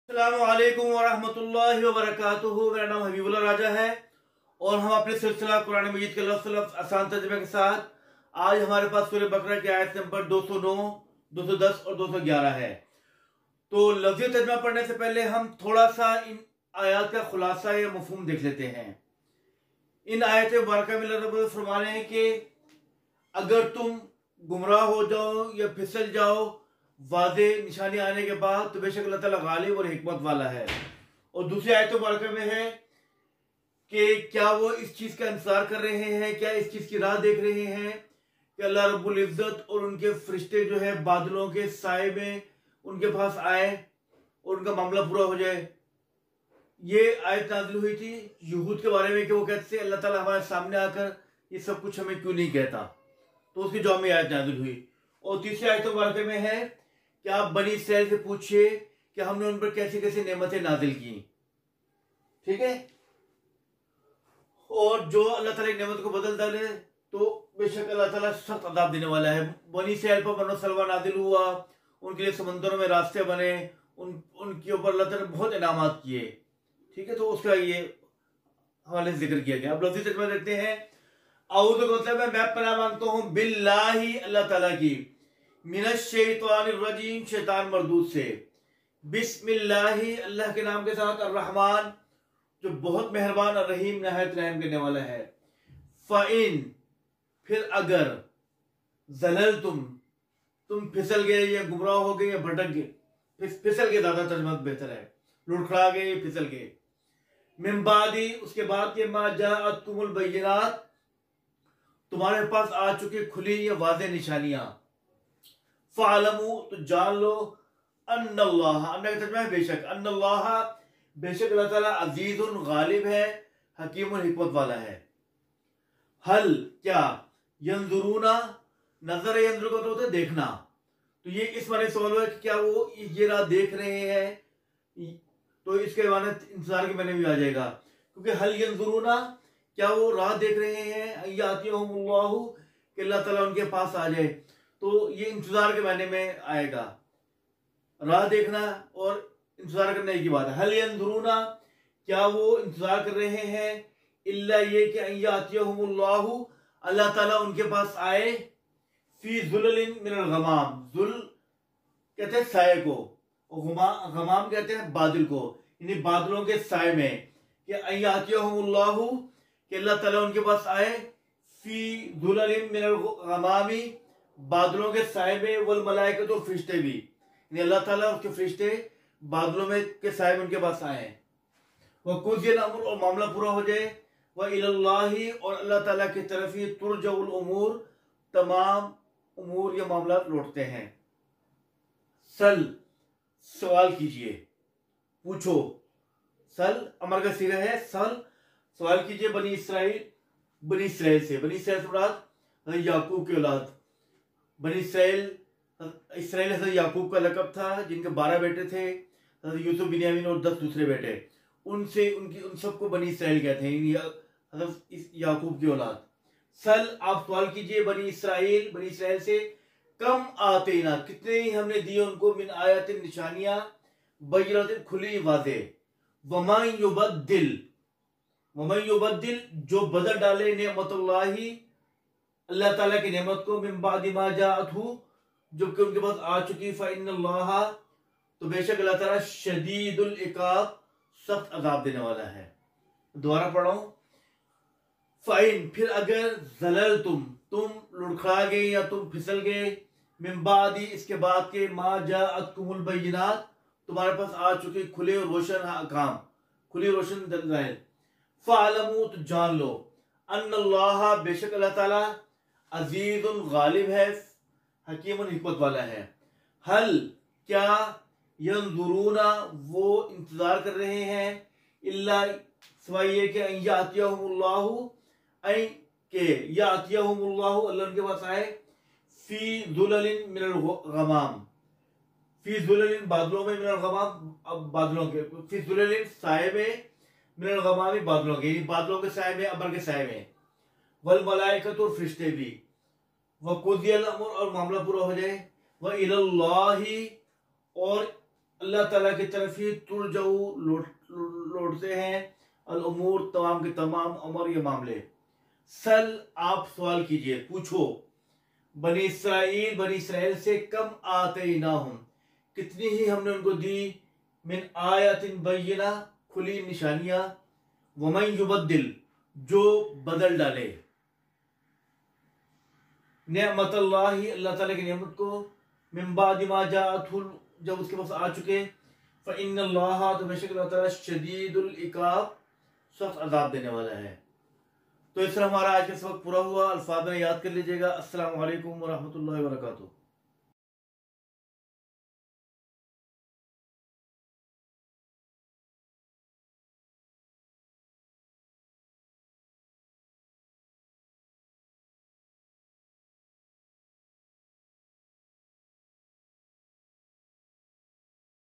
अस्सलामुअलैकुम वरहमतुल्लाहि वबरकातुहू। मेरा नाम हबीबुल्लाह राजा है और हम अपने सिलसिला कुरान मजीद के लफ्ज़ आसान तर्जुमे के साथ आज हमारे पास सूरह बकरा की आयत नंबर 209, 210 और 211 है। तो लफ्ज़ी तर्जुमा पढ़ने से पहले हम थोड़ा सा इन आयत का खुलासा या मफहूम देख लेते हैं। इन आयत मुबारका में अल्लाह फरमा रहे हैं कि अगर तुम गुमराह हो जाओ या फिसल जाओ वादे निशानी आने के बाद तो बेशक अल्लाह ताला गालिब और हिकमत वाला है। और दूसरी आयत मुबारका में है कि क्या वो इस चीज का इंतजार कर रहे हैं, क्या इस चीज की राह देख रहे हैं कि अल्लाह रब्बुल इज्जत और उनके फरिश्ते जो है बादलों के साए में उनके पास आए और उनका मामला पूरा हो जाए। ये आयत नाज़िल हुई थी यहूद के बारे में कि वो कहते थे अल्लाह ताला हमारे सामने आकर ये सब कुछ हमें क्यों नहीं कहता, तो उसकी जवाब में आयत नाज़िल हुई। और तीसरी आयत मुबारका में है कि आप बनी इसराइल से पूछिए कि हमने उन पर कैसी कैसी नेमतें नाजिल की। ठीक है, और जो अल्लाह ताला की नेमत को बदल डाले तो बेशक अल्लाह ताला सख्त अज़ाब देने वाला है। बनी इसराइल पर बनो सलवा नाजिल हुआ, उनके लिए समंदरों में रास्ते बने, उनके ऊपर अल्लाह ताला ने बहुत इनामात किए। ठीक है, तो उसका ये हवाले से जिक्र किया गया। अब लफ्ज़ी तर्जुमा देखते हैं। आऊज़ु का मतलब है मैं पनाह मांगता हूँ बिल्लाही अल्लाह ताला की, मिनश्शैतानिर्रजीम शैतान मरदूद से, बिस्मिल्लाही अल्लाह के नाम के साथ, अर्रहमान जो बहुत मेहरबान और रहीम नहायत रहम करने वाला है। फ़इन फिर अगर, ज़लल तुम फिसल गए या गुमराह हो गए या भटक गए, फिसल के ज्यादा तर्जुमा बेहतर है, लुढ़खड़ा गए फिसल गए। मिन बादी उसके बाद के मा जाअतकुमुल बय्यिनात तुम्हारे पास आ चुकी खुली या वाज़ेह निशानियां। फ़अलमू तो जान लो, अन्नल्लाह अन्ना का तर्जुमा है बेशक, अन्नल्लाह बेशक अल्लाह ताला अजीजुन गालिब है, हकीमुन हिकमत वाला है। हल क्या, यंजुरूना नजर यंजुर को तो होता है देखना, तो ये इस माने सवाल है कि क्या वो ये राह देख रहे हैं, तो इसके माने इंतजार के मैंने भी आ जाएगा, क्योंकि हल यंजुरूना क्या वो राह देख रहे हैं, यातियहुमुल्लाहु कि अल्लाह ताला उनके पास आ जाए, तो ये इंतजार के मायने में आएगा। राह देखना और इंतजार करने की बात है। हल यंजुरूना क्या वो इंतजार कर रहे हैं, इल्ला ये कि यातियहुमुल्लाहु अल्लाह ताला उनके पास आए, फी जुललिन मिनल गमाम, जुल कहते हैं साए को, और गमाम कहते हैं बादल को, यानी बादलों के साए में, कि यातियहुमुल्लाहु कि अल्लाह ताला उनके पास आए, फी जुललिन मिनल गमामी बादलों के साए में, वल मलाइका तो फरिश्ते भी, यानी अल्लाह ताला उसके फरिश्ते बादलों में के साए में उनके पास आए। वह कुज़ियल अम्र और मामला पूरा हो जाए। वह इलल्लाही और अल्लाह ताला की तरफ ही तुरजउल उमूर तमाम उमूर या मामला लौटते हैं। सल सवाल कीजिए, पूछो, सल अमर का सिगा है, सल सवाल कीजिए बनी इसराइल से, बनी इसराइल से मुराद याकूब की औलाद। बनी इसराइल हज़रत याकूब का लक़ब था, जिनके 12 बेटे थे, हज़रत यूसुफ बिन्यामीन और 10 दूसरे बेटे, उनसे उन सबको बनी इसराइल कहते हैं, हज़रत याकूब की औलाद। सल आप सवाल कीजिए बनी इसराइल से, कम आतेना कितने ही हमने दिए उनको, मिन आयातिन निशानियां, बय्यिनातिन खुली वाज़ेह, वमन युबद्दिल जो बदल डाले नेमतुल्लाही अल्लाह ताला की नेमत को, मिन बादि मा जाअतहु जबकि उनके पास आ चुकी, फ़इन्नल्लाह तो बेशक अल्लाह ताला शदीदुल इक़ाब सख्त अज़ाब देने वाला है। दोबारा पढ़ो, फ़इन फिर अगर, ज़लल तुम लुढ़खड़ा गए या तुम फिसल गए, मिन बादी इसके बाद के, मा जाअतकुमुल बय्यिनात तुम्हारे पास आ चुकी खुले और रोशन अहकाम, खुली रोशन दलाइल। फ़अलमू तो जान लो, अन्नल्लाह बेशक अल्लाह ताला अजीजुन गालिब है, हकीमुन हिकमत वाला है। हल क्या, यंजुरूना वो इंतजार कर रहे हैं, इल्ला सिवाय के यातियहुमुल्लाहु के यातियहुमुल्लाहु अल्लाह उनके पास आए, फी जुललिन मिनल गमाम, फी जुललिन बादलों में, मिनल गमाम अब बादलों के, फी जुललिन साए में, मिनल गमामी बादलों के, बादलों के साए में, अबर के साए में, वल मलाइकतु और फरिश्ते भी, वह कुज़ियल अम्र और मामला पूरा हो जाए, वह इलल्लाही और اللہ تعالیٰ کی طرف ہی ترجعو لوٹتے ہیں الامور تمام کے تمام امر یہ معاملے. سل آپ سوال کیجئے پوچھو بنی اسرائیل سے کم آتیناہم کتنی ہی ہم نے ان کو دی من آیات بینہ کھلی نشانیاں ومن یبدل جو بدل ڈالے نعمت اللہ تعالیٰ کی نعمت کو من بعد ما جاءتہ جب اس کے پاس آ چکے فإن اللہ تو بے شک اللہ تعالیٰ شدید العقاب سخت عذاب دینے والا ہے. تو اس طرح ہمارا آج کا سبق پورا ہوا. الفاظ میں یاد کر لیجئے گا. السلام علیکم ورحمۃ اللہ وبرکاتہ.